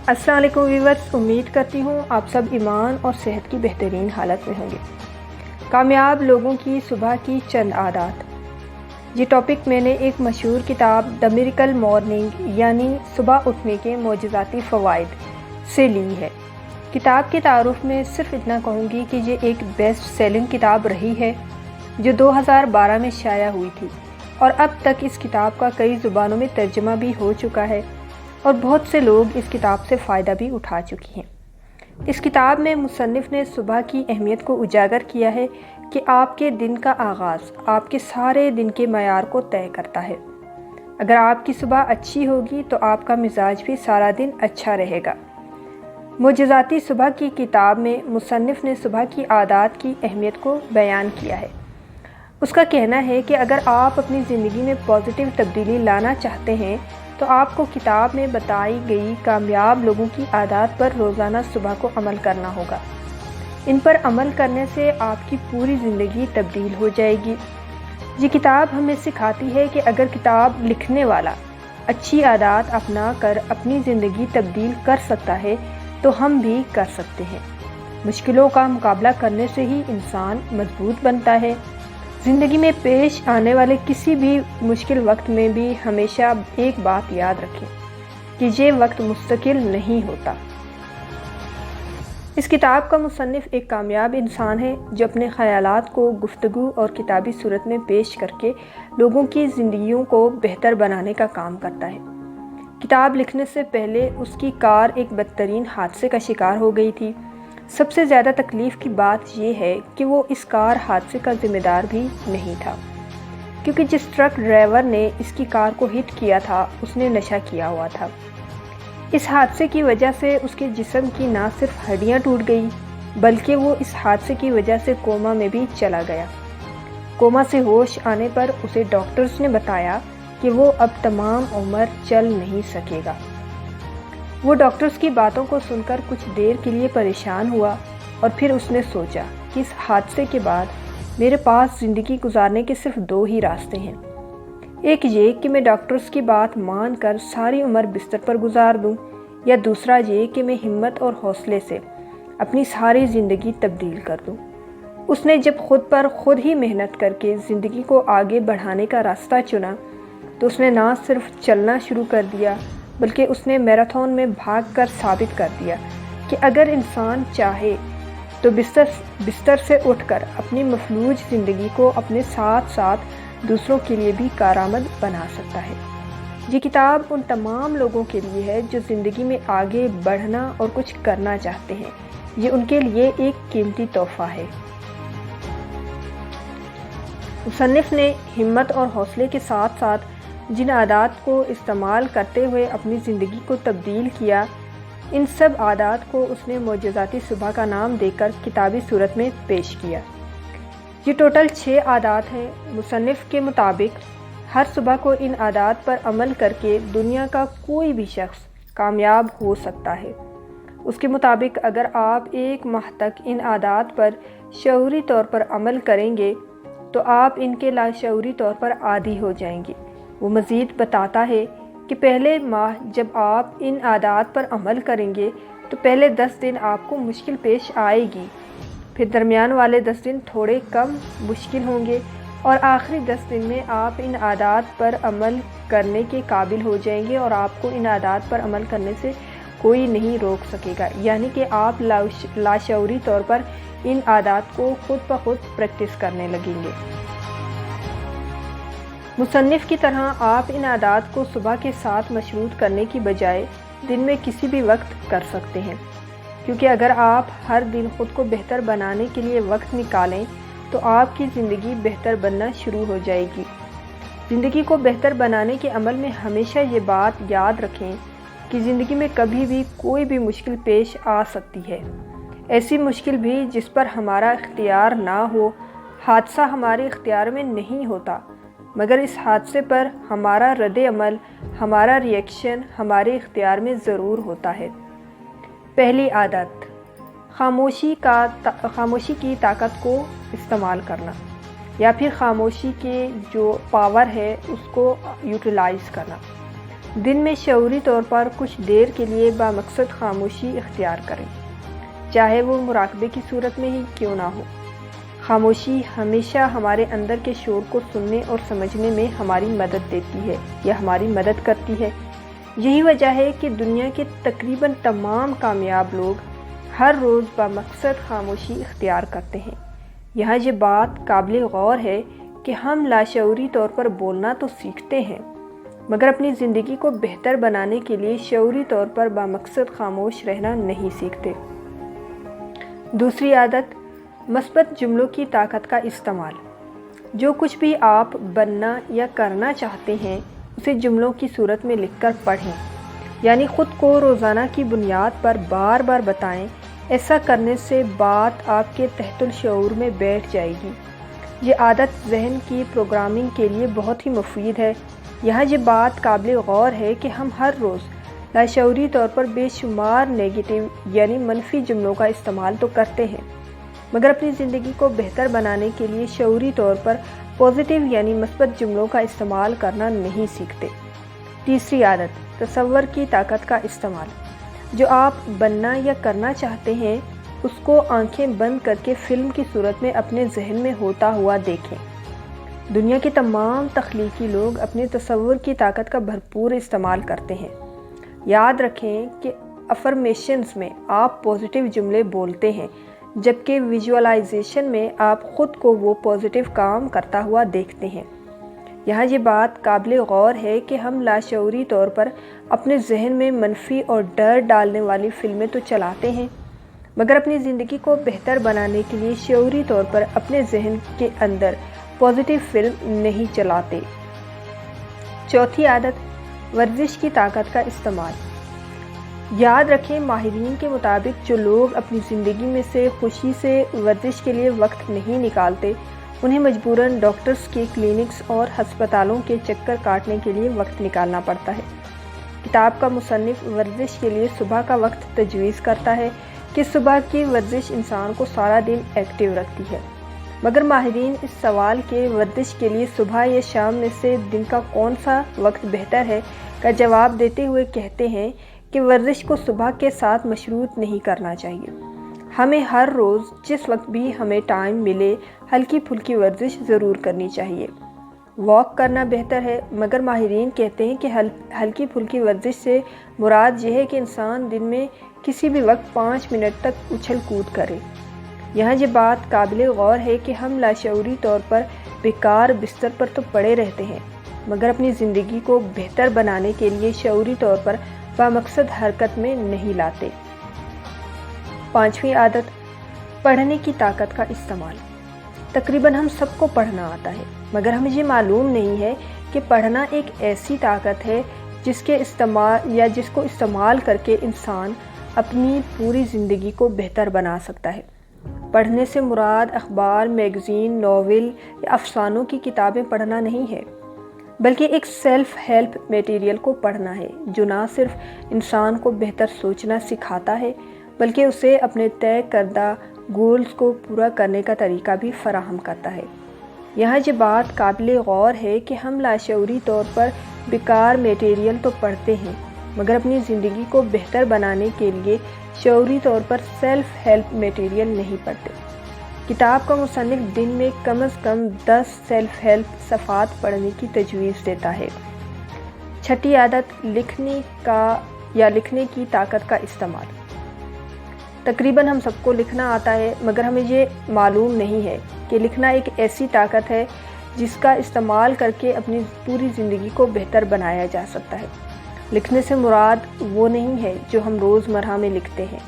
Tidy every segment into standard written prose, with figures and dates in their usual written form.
السلام علیکم ویورز، امید کرتی ہوں آپ سب ایمان اور صحت کی بہترین حالت میں ہوں گے۔ کامیاب لوگوں کی صبح کی چند عادات، یہ ٹاپک میں نے ایک مشہور کتاب دی میریکل مارننگ یعنی صبح اٹھنے کے معجزاتی فوائد سے لی ہے۔ کتاب کے تعارف میں صرف اتنا کہوں گی کہ یہ ایک بیسٹ سیلنگ کتاب رہی ہے جو 2012 میں شائع ہوئی تھی، اور اب تک اس کتاب کا کئی زبانوں میں ترجمہ بھی ہو چکا ہے اور بہت سے لوگ اس کتاب سے فائدہ بھی اٹھا چکی ہیں۔ اس کتاب میں مصنف نے صبح کی اہمیت کو اجاگر کیا ہے کہ آپ کے دن کا آغاز آپ کے سارے دن کے معیار کو طے کرتا ہے۔ اگر آپ کی صبح اچھی ہوگی تو آپ کا مزاج بھی سارا دن اچھا رہے گا۔ معجزاتی صبح کی کتاب میں مصنف نے صبح کی عادات کی اہمیت کو بیان کیا ہے۔ اس کا کہنا ہے کہ اگر آپ اپنی زندگی میں پازیٹیو تبدیلی لانا چاہتے ہیں تو آپ کو کتاب میں بتائی گئی کامیاب لوگوں کی عادات پر روزانہ صبح کو عمل کرنا ہوگا۔ ان پر عمل کرنے سے آپ کی پوری زندگی تبدیل ہو جائے گی۔ یہ کتاب ہمیں سکھاتی ہے کہ اگر کتاب لکھنے والا اچھی عادات اپنا کر اپنی زندگی تبدیل کر سکتا ہے تو ہم بھی کر سکتے ہیں۔ مشکلوں کا مقابلہ کرنے سے ہی انسان مضبوط بنتا ہے۔ زندگی میں پیش آنے والے کسی بھی مشکل وقت میں بھی ہمیشہ ایک بات یاد رکھیں کہ یہ وقت مستقل نہیں ہوتا۔ اس کتاب کا مصنف ایک کامیاب انسان ہے جو اپنے خیالات کو گفتگو اور کتابی صورت میں پیش کر کے لوگوں کی زندگیوں کو بہتر بنانے کا کام کرتا ہے۔ کتاب لکھنے سے پہلے اس کی کار ایک بدترین حادثے کا شکار ہو گئی تھی۔ سب سے زیادہ تکلیف کی بات یہ ہے کہ وہ اس کار حادثے کا ذمہ دار بھی نہیں تھا، کیونکہ جس ٹرک ڈرائیور نے اس کی کار کو ہٹ کیا تھا اس نے نشہ کیا ہوا تھا۔ اس حادثے کی وجہ سے اس کے جسم کی نہ صرف ہڈیاں ٹوٹ گئی بلکہ وہ اس حادثے کی وجہ سے کوما میں بھی چلا گیا۔ کوما سے ہوش آنے پر اسے ڈاکٹرز نے بتایا کہ وہ اب تمام عمر چل نہیں سکے گا۔ وہ ڈاکٹرز کی باتوں کو سن کر کچھ دیر کے لیے پریشان ہوا اور پھر اس نے سوچا کہ اس حادثے کے بعد میرے پاس زندگی گزارنے کے صرف دو ہی راستے ہیں، ایک یہ کہ میں ڈاکٹرز کی بات مان کر ساری عمر بستر پر گزار دوں، یا دوسرا یہ کہ میں ہمت اور حوصلے سے اپنی ساری زندگی تبدیل کر دوں۔ اس نے جب خود پر خود ہی محنت کر کے زندگی کو آگے بڑھانے کا راستہ چنا تو اس نے نہ صرف چلنا شروع کر دیا بلکہ اس نے میراتھن میں بھاگ کر ثابت کر دیا کہ اگر انسان چاہے تو بستر سے اٹھ کر اپنی مفلوج زندگی کو اپنے ساتھ ساتھ دوسروں کے لیے بھی کارآمد بنا سکتا ہے۔ یہ کتاب ان تمام لوگوں کے لیے ہے جو زندگی میں آگے بڑھنا اور کچھ کرنا چاہتے ہیں۔ یہ ان کے لیے ایک قیمتی تحفہ ہے۔ مصنف نے ہمت اور حوصلے کے ساتھ ساتھ جن عادات کو استعمال کرتے ہوئے اپنی زندگی کو تبدیل کیا، ان سب عادات کو اس نے معجزاتی صبح کا نام دے کر کتابی صورت میں پیش کیا۔ یہ ٹوٹل 6 عادات ہیں۔ مصنف کے مطابق ہر صبح کو ان عادات پر عمل کر کے دنیا کا کوئی بھی شخص کامیاب ہو سکتا ہے۔ اس کے مطابق اگر آپ 1 ماہ تک ان عادات پر شعوری طور پر عمل کریں گے تو آپ ان کے لاشعوری طور پر عادی ہو جائیں گے۔ وہ مزید بتاتا ہے کہ پہلے ماہ جب آپ ان عادات پر عمل کریں گے تو پہلے 10 دن آپ کو مشکل پیش آئے گی، پھر درمیان والے 10 دن تھوڑے کم مشکل ہوں گے، اور آخری 10 دن میں آپ ان عادات پر عمل کرنے کے قابل ہو جائیں گے اور آپ کو ان عادات پر عمل کرنے سے کوئی نہیں روک سکے گا، یعنی کہ آپ لاشعوری طور پر ان عادات کو خود بخود پریکٹس کرنے لگیں گے۔ مصنف کی طرح آپ ان عادات کو صبح کے ساتھ مشروط کرنے کی بجائے دن میں کسی بھی وقت کر سکتے ہیں، کیونکہ اگر آپ ہر دن خود کو بہتر بنانے کے لیے وقت نکالیں تو آپ کی زندگی بہتر بننا شروع ہو جائے گی۔ زندگی کو بہتر بنانے کے عمل میں ہمیشہ یہ بات یاد رکھیں کہ زندگی میں کبھی بھی کوئی بھی مشکل پیش آ سکتی ہے، ایسی مشکل بھی جس پر ہمارا اختیار نہ ہو۔ حادثہ ہمارے اختیار میں نہیں ہوتا، مگر اس حادثے پر ہمارا رد عمل، ہمارا ریئیکشن ہمارے اختیار میں ضرور ہوتا ہے۔ پہلی عادت، خاموشی کی طاقت کو استعمال کرنا، یا پھر خاموشی کے جو پاور ہے اس کو یوٹیلائز کرنا۔ دن میں شعوری طور پر کچھ دیر کے لیے بامقصد خاموشی اختیار کریں، چاہے وہ مراقبے کی صورت میں ہی کیوں نہ ہو۔ خاموشی ہمیشہ ہمارے اندر کے شور کو سننے اور سمجھنے میں ہماری مدد دیتی ہے یا ہماری مدد کرتی ہے۔ یہی وجہ ہے کہ دنیا کے تقریباً تمام کامیاب لوگ ہر روز بامقصد خاموشی اختیار کرتے ہیں۔ یہاں یہ بات قابل غور ہے کہ ہم لاشعوری طور پر بولنا تو سیکھتے ہیں، مگر اپنی زندگی کو بہتر بنانے کے لیے شعوری طور پر بامقصد خاموش رہنا نہیں سیکھتے۔ دوسری عادت، مثبت جملوں کی طاقت کا استعمال۔ جو کچھ بھی آپ بننا یا کرنا چاہتے ہیں اسے جملوں کی صورت میں لکھ کر پڑھیں، یعنی خود کو روزانہ کی بنیاد پر بار بار بتائیں۔ ایسا کرنے سے بات آپ کے تحت الشعور میں بیٹھ جائے گی۔ یہ عادت ذہن کی پروگرامنگ کے لیے بہت ہی مفید ہے۔ یہاں یہ بات قابل غور ہے کہ ہم ہر روز لاشعوری طور پر بے شمار نیگیٹو یعنی منفی جملوں کا استعمال تو کرتے ہیں، مگر اپنی زندگی کو بہتر بنانے کے لیے شعوری طور پر پازیٹیو یعنی مثبت جملوں کا استعمال کرنا نہیں سیکھتے۔ تیسری عادت، تصور کی طاقت کا استعمال۔ جو آپ بننا یا کرنا چاہتے ہیں اس کو آنکھیں بند کر کے فلم کی صورت میں اپنے ذہن میں ہوتا ہوا دیکھیں۔ دنیا کے تمام تخلیقی لوگ اپنے تصور کی طاقت کا بھرپور استعمال کرتے ہیں۔ یاد رکھیں کہ افرمیشنز میں آپ پازیٹیو جملے بولتے ہیں، جبکہ ویژولائزیشن میں آپ خود کو وہ پازیٹیو کام کرتا ہوا دیکھتے ہیں۔ یہاں یہ بات قابل غور ہے کہ ہم لاشعوری طور پر اپنے ذہن میں منفی اور ڈر ڈالنے والی فلمیں تو چلاتے ہیں، مگر اپنی زندگی کو بہتر بنانے کے لیے شعوری طور پر اپنے ذہن کے اندر پازیٹیو فلم نہیں چلاتے۔ چوتھی عادت، ورزش کی طاقت کا استعمال۔ یاد رکھیں، ماہرین کے مطابق جو لوگ اپنی زندگی میں سے خوشی سے ورزش کے لیے وقت نہیں نکالتے انہیں مجبوراً ڈاکٹرز کے کلینکس اور ہسپتالوں کے چکر کاٹنے کے لیے وقت نکالنا پڑتا ہے۔ کتاب کا مصنف ورزش کے لیے صبح کا وقت تجویز کرتا ہے کہ صبح کی ورزش انسان کو سارا دن ایکٹیو رکھتی ہے، مگر ماہرین اس سوال کے ورزش کے لیے صبح یا شام میں سے دن کا کون سا وقت بہتر ہے کا جواب دیتے ہوئے کہتے ہیں کہ ورزش کو صبح کے ساتھ مشروط نہیں کرنا چاہیے۔ ہمیں ہر روز جس وقت بھی ہمیں ٹائم ملے ہلکی پھلکی ورزش ضرور کرنی چاہیے۔ واک کرنا بہتر ہے، مگر ماہرین کہتے ہیں کہ ہلکی پھلکی ورزش سے مراد یہ ہے کہ انسان دن میں کسی بھی وقت 5 منٹ تک اچھل کود کرے۔ یہاں یہ بات قابل غور ہے کہ ہم لاشعوری طور پر بیکار بستر پر تو پڑے رہتے ہیں، مگر اپنی زندگی کو بہتر بنانے کے لیے شعوری طور پر بامقصد حرکت میں نہیں لاتے۔ پانچویں عادت، پڑھنے کی طاقت کا استعمال۔ تقریباً ہم سب کو پڑھنا آتا ہے، مگر ہمیں یہ معلوم نہیں ہے کہ پڑھنا ایک ایسی طاقت ہے جس کو استعمال کر کے انسان اپنی پوری زندگی کو بہتر بنا سکتا ہے۔ پڑھنے سے مراد اخبار، میگزین، ناول یا افسانوں کی کتابیں پڑھنا نہیں ہے، بلکہ ایک سیلف ہیلپ میٹیریل کو پڑھنا ہے جو نہ صرف انسان کو بہتر سوچنا سکھاتا ہے بلکہ اسے اپنے طے کردہ گولز کو پورا کرنے کا طریقہ بھی فراہم کرتا ہے۔ یہاں یہ بات قابل غور ہے کہ ہم لاشعوری طور پر بیکار میٹیریل تو پڑھتے ہیں، مگر اپنی زندگی کو بہتر بنانے کے لیے شعوری طور پر سیلف ہیلپ میٹیریل نہیں پڑھتے۔ کتاب کا مصنف دن میں کم از کم 10 سیلف ہیلپ صفحات پڑھنے کی تجویز دیتا ہے۔ چھٹی عادت، لکھنے کی طاقت کا استعمال۔ تقریباً ہم سب کو لکھنا آتا ہے، مگر ہمیں یہ معلوم نہیں ہے کہ لکھنا ایک ایسی طاقت ہے جس کا استعمال کر کے اپنی پوری زندگی کو بہتر بنایا جا سکتا ہے۔ لکھنے سے مراد وہ نہیں ہے جو ہم روزمرہ میں لکھتے ہیں،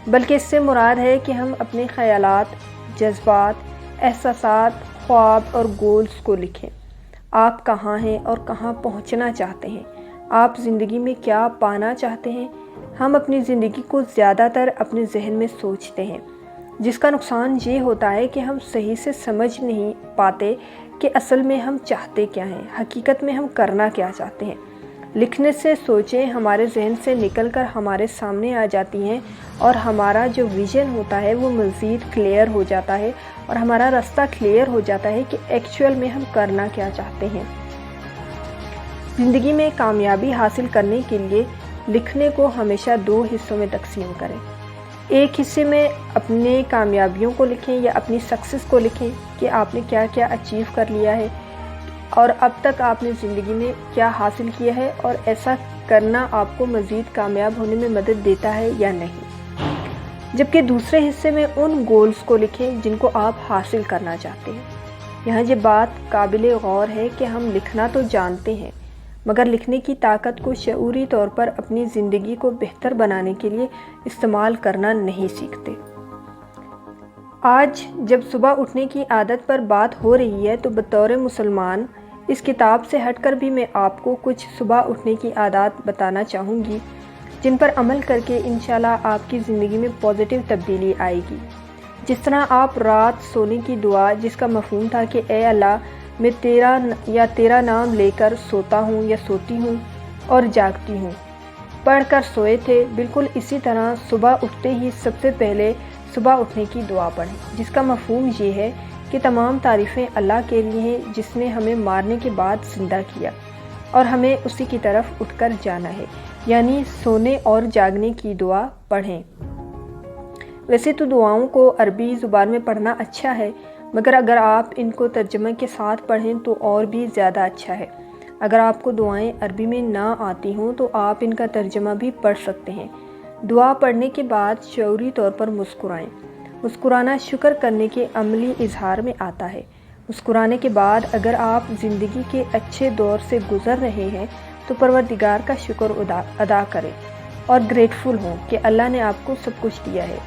بلکہ اس سے مراد ہے کہ ہم اپنے خیالات، جذبات، احساسات، خواب اور گولز کو لکھیں۔ آپ کہاں ہیں اور کہاں پہنچنا چاہتے ہیں؟ آپ زندگی میں کیا پانا چاہتے ہیں؟ ہم اپنی زندگی کو زیادہ تر اپنے ذہن میں سوچتے ہیں، جس کا نقصان یہ ہوتا ہے کہ ہم صحیح سے سمجھ نہیں پاتے کہ اصل میں ہم چاہتے کیا ہیں، حقیقت میں ہم کرنا کیا چاہتے ہیں۔ لکھنے سے سوچیں ہمارے ذہن سے نکل کر ہمارے سامنے آ جاتی ہیں اور ہمارا جو ویژن ہوتا ہے وہ مزید کلیئر ہو جاتا ہے اور ہمارا راستہ کلیئر ہو جاتا ہے کہ ایکچوئل میں ہم کرنا کیا چاہتے ہیں۔ زندگی میں کامیابی حاصل کرنے کے لیے لکھنے کو ہمیشہ 2 حصوں میں تقسیم کریں۔ ایک حصے میں اپنے کامیابیوں کو لکھیں یا اپنی سکسیس کو لکھیں کہ آپ نے کیا کیا اچیو کر لیا ہے اور اب تک آپ نے زندگی میں کیا حاصل کیا ہے، اور ایسا کرنا آپ کو مزید کامیاب ہونے میں مدد دیتا ہے یا نہیں۔ جبکہ دوسرے حصے میں ان گولز کو لکھیں جن کو آپ حاصل کرنا چاہتے ہیں۔ یہاں یہ بات قابل غور ہے کہ ہم لکھنا تو جانتے ہیں، مگر لکھنے کی طاقت کو شعوری طور پر اپنی زندگی کو بہتر بنانے کے لیے استعمال کرنا نہیں سیکھتے۔ آج جب صبح اٹھنے کی عادت پر بات ہو رہی ہے تو بطور مسلمان اس کتاب سے ہٹ کر بھی میں آپ کو کچھ صبح اٹھنے کی عادات بتانا چاہوں گی جن پر عمل کر کے انشاءاللہ آپ کی زندگی میں پازیٹیو تبدیلی آئے گی۔ جس طرح آپ رات سونے کی دعا، جس کا مفہوم تھا کہ اے اللہ میں تیرا نام لے کر سوتا ہوں یا سوتی ہوں اور جاگتی ہوں، پڑھ کر سوئے تھے، بالکل اسی طرح صبح اٹھتے ہی سب سے پہلے صبح اٹھنے کی دعا پڑھیں، جس کا مفہوم یہ ہے کہ تمام تعریفیں اللہ کے لیے ہیں جس نے ہمیں مارنے کے بعد زندہ کیا اور ہمیں اسی کی طرف اٹھ کر جانا ہے، یعنی سونے اور جاگنے کی دعا پڑھیں۔ ویسے تو دعاؤں کو عربی زبان میں پڑھنا اچھا ہے، مگر اگر آپ ان کو ترجمہ کے ساتھ پڑھیں تو اور بھی زیادہ اچھا ہے۔ اگر آپ کو دعائیں عربی میں نہ آتی ہوں تو آپ ان کا ترجمہ بھی پڑھ سکتے ہیں۔ دعا پڑھنے کے بعد شعوری طور پر مسکرائیں۔ مسکرانا شکر کرنے کے عملی اظہار میں آتا ہے۔ مسکرانے کے بعد اگر آپ زندگی کے اچھے دور سے گزر رہے ہیں تو پروردگار کا شکر ادا کریں اور گریٹفل ہوں کہ اللہ نے آپ کو سب کچھ دیا ہے،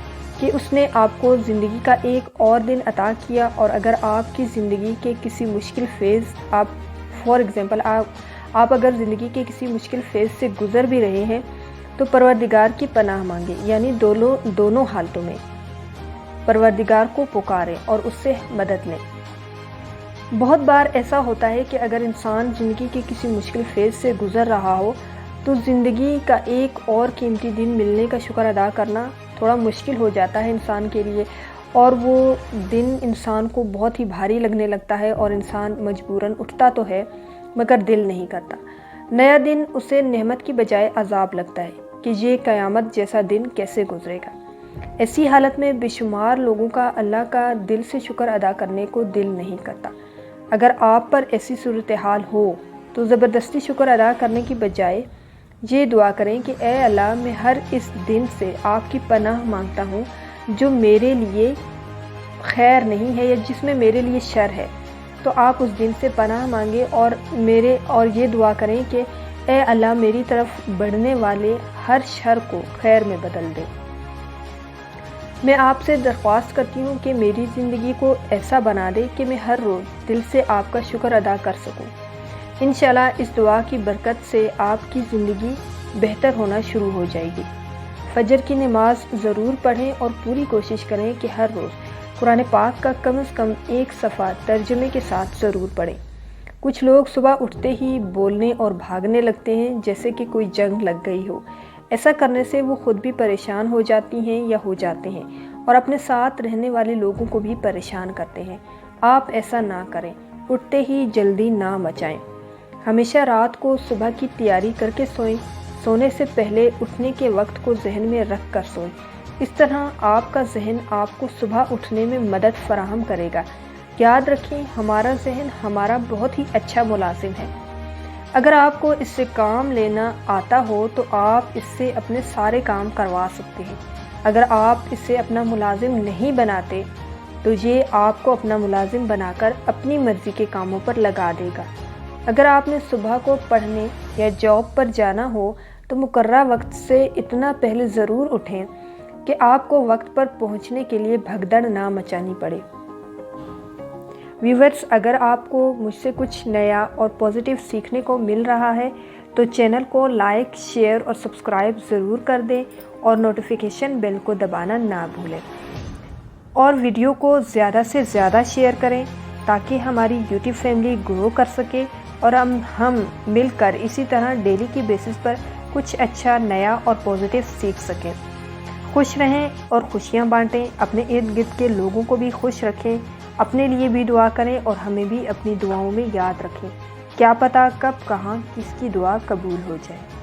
کہ اس نے آپ کو زندگی کا ایک اور دن عطا کیا، اور اگر آپ کی زندگی کے کسی مشکل فیز آپ اگر زندگی کے کسی مشکل فیز سے گزر بھی رہے ہیں تو پروردگار کی پناہ مانگیں، یعنی دونوں حالتوں میں پروردگار کو پکاریں اور اس سے مدد لیں۔ بہت بار ایسا ہوتا ہے کہ اگر انسان زندگی کے کسی مشکل فیز سے گزر رہا ہو تو زندگی کا ایک اور قیمتی دن ملنے کا شکر ادا کرنا تھوڑا مشکل ہو جاتا ہے انسان کے لیے، اور وہ دن انسان کو بہت ہی بھاری لگنے لگتا ہے اور انسان مجبوراً اٹھتا تو ہے مگر دل نہیں کرتا۔ نیا دن اسے نعمت کی بجائے عذاب لگتا ہے کہ یہ قیامت جیسا دن کیسے گزرے گا۔ ایسی حالت میں بے شمار لوگوں کا اللہ کا دل سے شکر ادا کرنے کو دل نہیں کرتا۔ اگر آپ پر ایسی صورتحال ہو تو زبردستی شکر ادا کرنے کی بجائے یہ دعا کریں کہ اے اللہ میں ہر اس دن سے آپ کی پناہ مانگتا ہوں جو میرے لیے خیر نہیں ہے یا جس میں میرے لیے شر ہے، تو آپ اس دن سے پناہ مانگیں اور یہ دعا کریں کہ اے اللہ میری طرف بڑھنے والے ہر شر کو خیر میں بدل دے۔ میں آپ سے درخواست کرتی ہوں کہ میری زندگی کو ایسا بنا دے کہ میں ہر روز دل سے آپ کا شکر ادا کر سکوں۔ انشاءاللہ اس دعا کی برکت سے آپ کی زندگی بہتر ہونا شروع ہو جائے گی۔ فجر کی نماز ضرور پڑھیں اور پوری کوشش کریں کہ ہر روز قرآن پاک کا کم از کم ایک صفحہ ترجمے کے ساتھ ضرور پڑھیں۔ کچھ لوگ صبح اٹھتے ہی بولنے اور بھاگنے لگتے ہیں جیسے کہ کوئی جنگ لگ گئی ہو۔ ایسا کرنے سے وہ خود بھی پریشان ہو جاتی ہیں یا ہو جاتے ہیں اور اپنے ساتھ رہنے والے لوگوں کو بھی پریشان کرتے ہیں۔ آپ ایسا نہ کریں، اٹھتے ہی جلدی نہ مچائیں۔ ہمیشہ رات کو صبح کی تیاری کر کے سوئیں، سونے سے پہلے اٹھنے کے وقت کو ذہن میں رکھ کر سوئیں۔ اس طرح آپ کا ذہن آپ کو صبح اٹھنے میں مدد فراہم کرے گا۔ یاد رکھیں، ہمارا ذہن ہمارا بہت ہی اچھا ملازم ہے۔ اگر آپ کو اس سے کام لینا آتا ہو تو آپ اس سے اپنے سارے کام کروا سکتے ہیں۔ اگر آپ اس سے اپنا ملازم نہیں بناتے تو یہ آپ کو اپنا ملازم بنا کر اپنی مرضی کے کاموں پر لگا دے گا۔ اگر آپ نے صبح کو پڑھنے یا جاب پر جانا ہو تو مقررہ وقت سے اتنا پہلے ضرور اٹھیں کہ آپ کو وقت پر پہنچنے کے لیے بھگدڑ نہ مچانی پڑے۔ ویورز، اگر آپ کو مجھ سے کچھ نیا اور پازیٹیو سیکھنے کو مل رہا ہے تو چینل کو لائک، شیئر اور سبسکرائب ضرور کر دیں اور نوٹیفیکیشن بیل کو دبانا نہ بھولیں، اور ویڈیو کو زیادہ سے زیادہ شیئر کریں تاکہ ہماری یوٹیوب فیملی گرو کر سکے اور ہم مل کر اسی طرح ڈیلی کی بیسس پر کچھ اچھا نیا اور پازیٹیو سیکھ سکیں۔ خوش رہیں اور خوشیاں بانٹیں، اپنے ارد گرد کے لوگوں کو بھی خوش رکھیں، اپنے لیے بھی دعا کریں اور ہمیں بھی اپنی دعاؤں میں یاد رکھیں۔ کیا پتہ کب کہاں کس کی دعا قبول ہو جائے۔